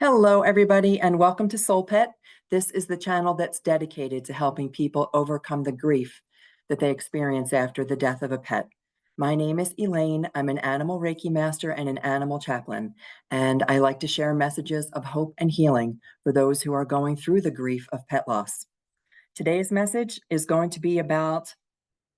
Hello, everybody, and welcome to SoulPet. This is the channel that's dedicated to helping people overcome the grief that they experience after the death of a pet. My name is Elaine. I'm an animal Reiki master and an animal chaplain, and I like to share messages of hope and healing for those who are going through the grief of pet loss. Today's message is going to be about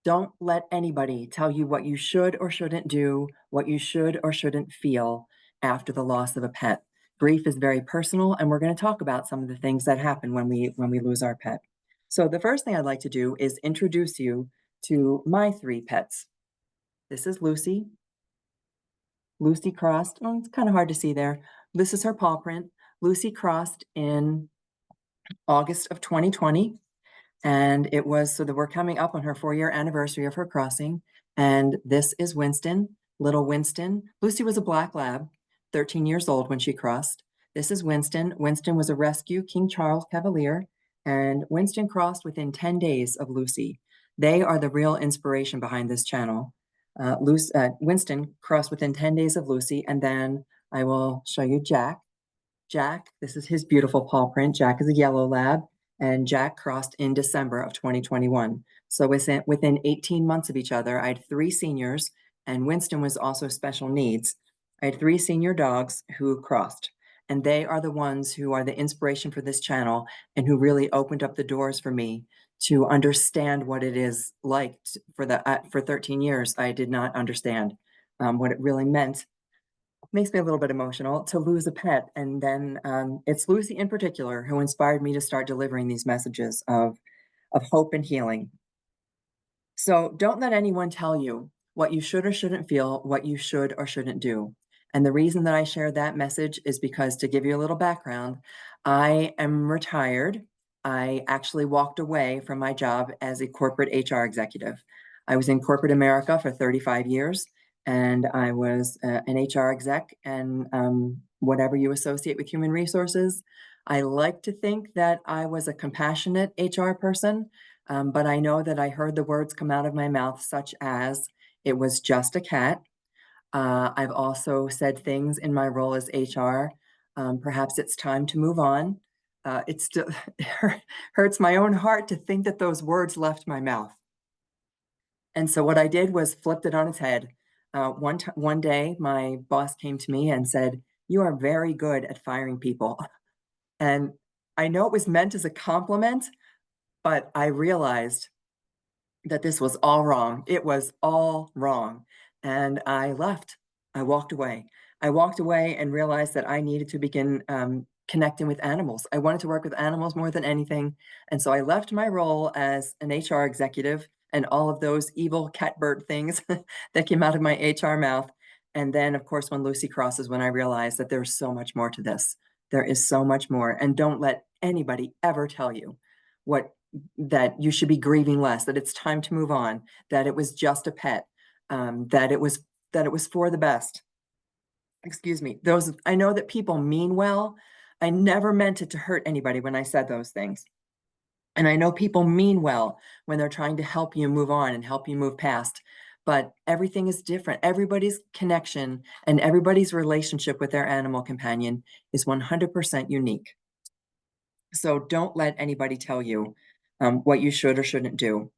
don't let anybody tell you what you should or shouldn't do, what you should or shouldn't feel after the loss of a pet. Grief is very personal, and we're going to talk about some of the things that happen when we lose our pet. So the first thing I'd like to do is introduce you to my three pets. This is Lucy. Lucy crossed, oh, it's kind of hard to see there. This is her paw print. Lucy crossed in August of 2020. And it was, so that we're coming up on her 4-year anniversary of her crossing. And this is Winston, little Winston. Lucy was a black lab, 13 years old when she crossed. This is Winston. Winston was a rescue King Charles Cavalier, and Winston crossed within 10 days of Lucy. They are the real inspiration behind this channel. Winston crossed within 10 days of Lucy, and then I will show you Jack. Jack, this is his beautiful paw print. Jack is a yellow lab, and Jack crossed in December of 2021. So within 18 months of each other, I had 3 seniors, and Winston was also special needs. I had 3 senior dogs who crossed, and they are the ones who are the inspiration for this channel and who really opened up the doors for me to understand what it is like for 13 years. I did not understand what it really meant. Makes me a little bit emotional to lose a pet. And then it's Lucy in particular who inspired me to start delivering these messages of hope and healing. So don't let anyone tell you what you should or shouldn't feel, what you should or shouldn't do. And the reason that I share that message is because, to give you a little background, I am retired. I actually walked away from my job as a corporate HR executive. I was in corporate America for 35 years, and I was an HR exec and whatever you associate with human resources. I like to think that I was a compassionate HR person, but I know that I heard the words come out of my mouth, such as, "It was just a cat." I've also said things in my role as HR. Perhaps it's time to move on. It still hurts my own heart to think that those words left my mouth. And so what I did was flipped it on its head. One day, my boss came to me and said, "You are very good at firing people." And I know it was meant as a compliment, but I realized that this was all wrong. It was all wrong. And I left. I walked away. I walked away and realized that I needed to begin connecting with animals. I wanted to work with animals more than anything. And so I left my role as an HR executive and all of those evil catbird things that came out of my HR mouth. And then, of course, when Lucy crosses, when I realized that there's so much more to this. There is so much more. And don't let anybody ever tell you that you should be grieving less, that it's time to move on, that it was just a pet, that it was for the best. Excuse me. I know that people mean well. I never meant it to hurt anybody when I said those things. And I know people mean well when they're trying to help you move on and help you move past, but everything is different. Everybody's connection and everybody's relationship with their animal companion is 100% unique. So don't let anybody tell you what you should or shouldn't do.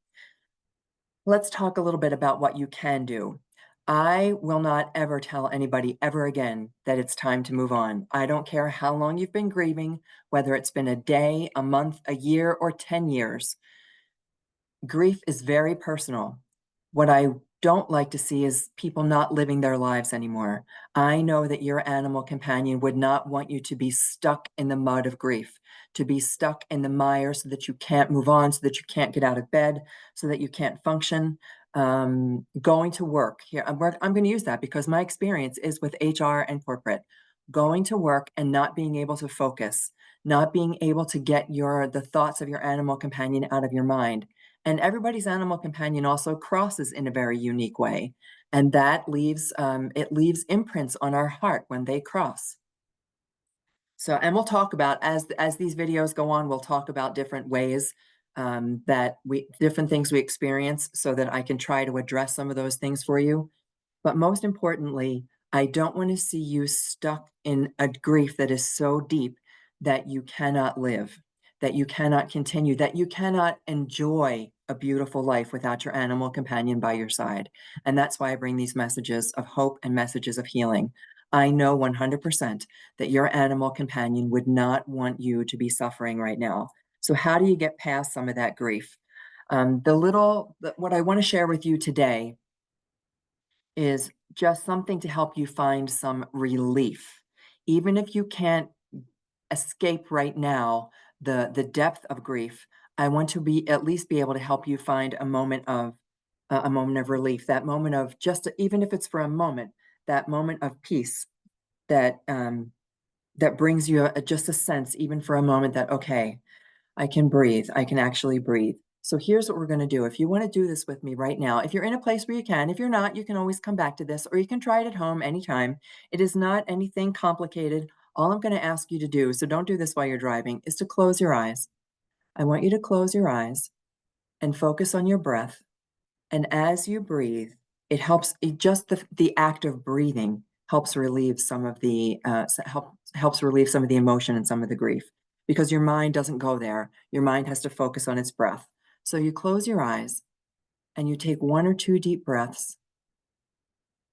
Let's talk a little bit about what you can do. I will not ever tell anybody ever again that it's time to move on. I don't care how long you've been grieving, whether it's been a day, a month, a year, or 10 years. Grief is very personal. What I don't like to see is people not living their lives anymore. I know that your animal companion would not want you to be stuck in the mud of grief, to be stuck in the mire so that you can't move on, so that you can't get out of bed, so that you can't function. Going to work here, I'm going to use that because my experience is with HR and corporate. Going to work and not being able to focus, not being able to get the thoughts of your animal companion out of your mind. And everybody's animal companion also crosses in a very unique way. And that leaves imprints on our heart when they cross. So, and we'll talk about, as these videos go on, we'll talk about different ways different things we experience so that I can try to address some of those things for you. But most importantly, I don't want to see you stuck in a grief that is so deep that you cannot live, that you cannot continue, that you cannot enjoy a beautiful life without your animal companion by your side. And that's why I bring these messages of hope and messages of healing. I know 100% that your animal companion would not want you to be suffering right now. So how do you get past some of that grief? What I want to share with you today is just something to help you find some relief. Even if you can't escape right now the depth of grief, I want to be at least be able to help you find a moment of relief, that moment of just even if it's for a moment, that moment of peace that that brings you just a sense, even for a moment, that okay, I can breathe. I can actually breathe. So here's what we're going to do. If you want to do this with me right now, if you're in a place where you can, if you're not, you can always come back to this, or you can try it at home anytime. It is not anything complicated. All I'm going to ask you to do, so don't do this while you're driving, is to close your eyes. I want you to close your eyes and focus on your breath. And as you breathe, it helps, just the act of breathing helps relieve some of the helps relieve some of the emotion and some of the grief, because your mind doesn't go there. Your mind has to focus on its breath. So you close your eyes and you take 1 or 2 deep breaths.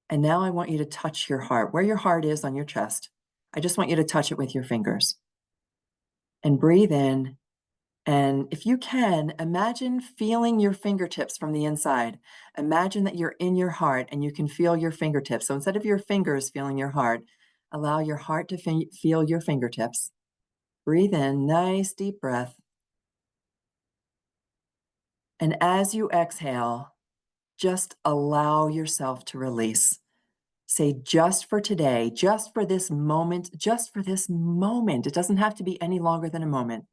And now I want you to touch your heart, where your heart is on your chest. I just want you to touch it with your fingers and breathe in. And if you can, imagine feeling your fingertips from the inside. Imagine that you're in your heart and you can feel your fingertips. So instead of your fingers feeling your heart, allow your heart to feel your fingertips. Breathe in, nice deep breath. And as you exhale, just allow yourself to release. Say, just for today, just for this moment, just for this moment. It doesn't have to be any longer than a moment.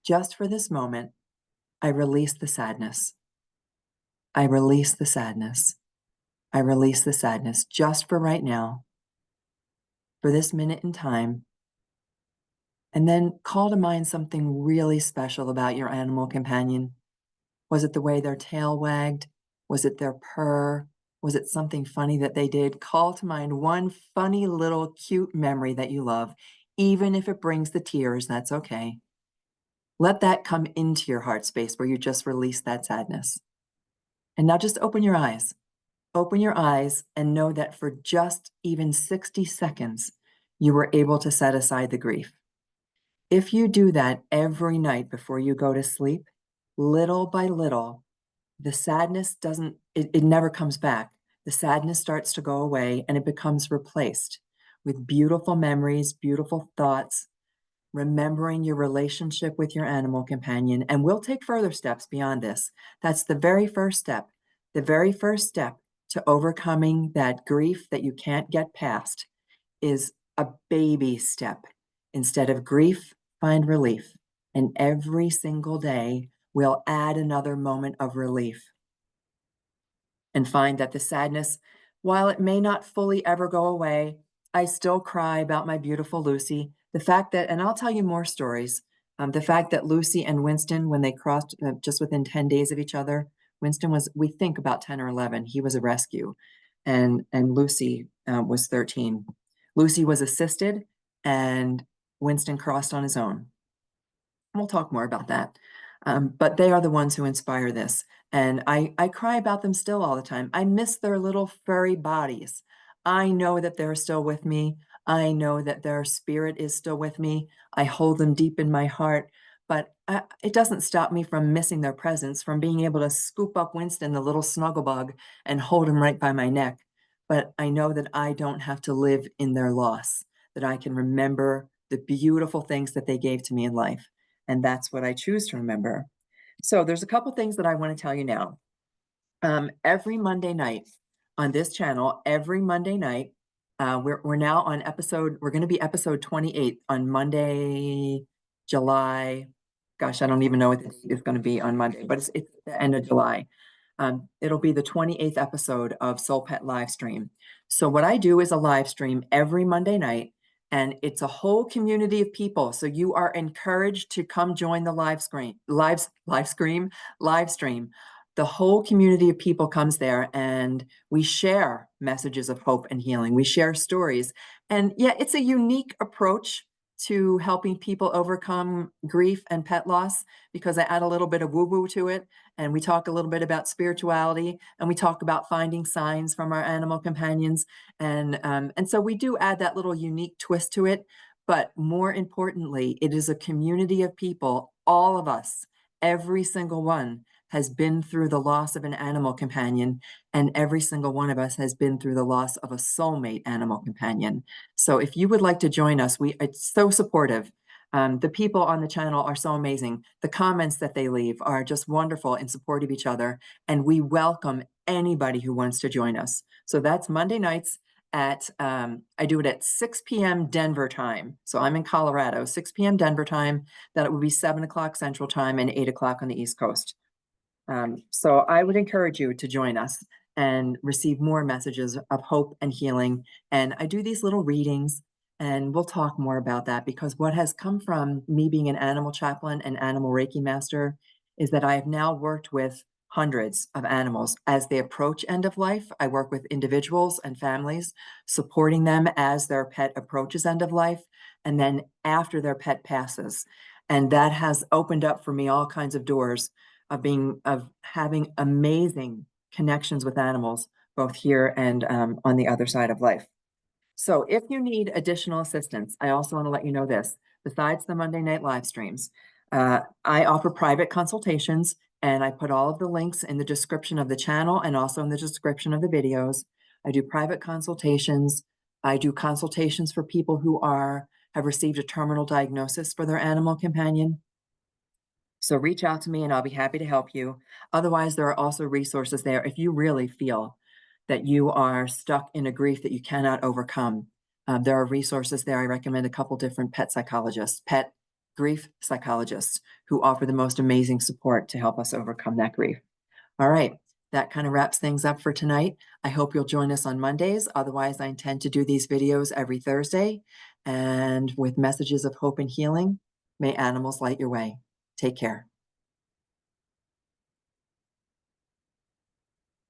Just for this moment, I release the sadness. I release the sadness. I release the sadness just for right now, for this minute in time. And then call to mind something really special about your animal companion. Was it the way their tail wagged? Was it their purr? Was it something funny that they did? Call to mind one funny little cute memory that you love. Even if it brings the tears, that's okay. Let that come into your heart space where you just release that sadness. And now just open your eyes. Open your eyes and know that for just even 60 seconds, you were able to set aside the grief. If you do that every night before you go to sleep, little by little, the sadness it never comes back. The sadness starts to go away and it becomes replaced with beautiful memories, beautiful thoughts, remembering your relationship with your animal companion. And we'll take further steps beyond this. That's the very first step. The very first step to overcoming that grief that you can't get past is a baby step. Instead of grief, find relief. And every single day, we'll add another moment of relief and find that the sadness, while it may not fully ever go away, I still cry about my beautiful Lucy. The fact that, and I'll tell you more stories, the fact that Lucy and Winston, when they crossed just within 10 days of each other, Winston was, we think, about 10 or 11. He was a rescue, and Lucy was 13. Lucy was assisted, and Winston crossed on his own. We'll talk more about that. But they are the ones who inspire this. And I cry about them still all the time. I miss their little furry bodies. I know that they're still with me. I know that their spirit is still with me. I hold them deep in my heart. But it doesn't stop me from missing their presence, from being able to scoop up Winston, the little snuggle bug, and hold him right by my neck. But I know that I don't have to live in their loss, that I can remember the beautiful things that they gave to me in life. And that's what I choose to remember. So there's a couple things that I want to tell you now. Every Monday night on this channel, every Monday night, we're now on we're going to be episode 28 on Monday, July. Gosh, I don't even know what the date is going to be on Monday, but it's the end of July. It'll be the 28th episode of SoulPet Livestream. So what I do is a live stream every Monday night, and it's a whole community of people. So you are encouraged to come join the live stream. The whole community of people comes there, and we share messages of hope and healing. We share stories. And yeah, it's a unique approach to helping people overcome grief and pet loss, because I add a little bit of woo-woo to it, and we talk a little bit about spirituality, and we talk about finding signs from our animal companions. And so we do add that little unique twist to it. But more importantly, it is a community of people, all of us, every single one has been through the loss of an animal companion, and every single one of us has been through the loss of a soulmate animal companion. So if you would like to join us, it's so supportive. The people on the channel are so amazing. The comments that they leave are just wonderful in support of each other, and we welcome anybody who wants to join us. So that's Monday nights at, I do it at 6 p.m. Denver time. So I'm in Colorado, 6 p.m. Denver time. That would be 7 o'clock Central time and 8 o'clock on the East Coast. So I would encourage you to join us and receive more messages of hope and healing. And I do these little readings, and we'll talk more about that, because what has come from me being an animal chaplain and animal Reiki master is that I have now worked with hundreds of animals as they approach end of life. I work with individuals and families, supporting them as their pet approaches end of life, and then after their pet passes. And that has opened up for me all kinds of doors of having amazing connections with animals, both here and on the other side of life. So if you need additional assistance, I also want to let you know this. Besides the Monday night live streams, I offer private consultations, and I put all of the links in the description of the channel and also in the description of the videos. I do private consultations. I do consultations for people who have received a terminal diagnosis for their animal companion. So reach out to me and I'll be happy to help you. Otherwise, there are also resources there if you really feel that you are stuck in a grief that you cannot overcome. There are resources there. I recommend a couple different pet psychologists, pet grief psychologists, who offer the most amazing support to help us overcome that grief. All right, that kind of wraps things up for tonight. I hope you'll join us on Mondays. Otherwise, I intend to do these videos every Thursday, and with messages of hope and healing. May animals light your way. Take care.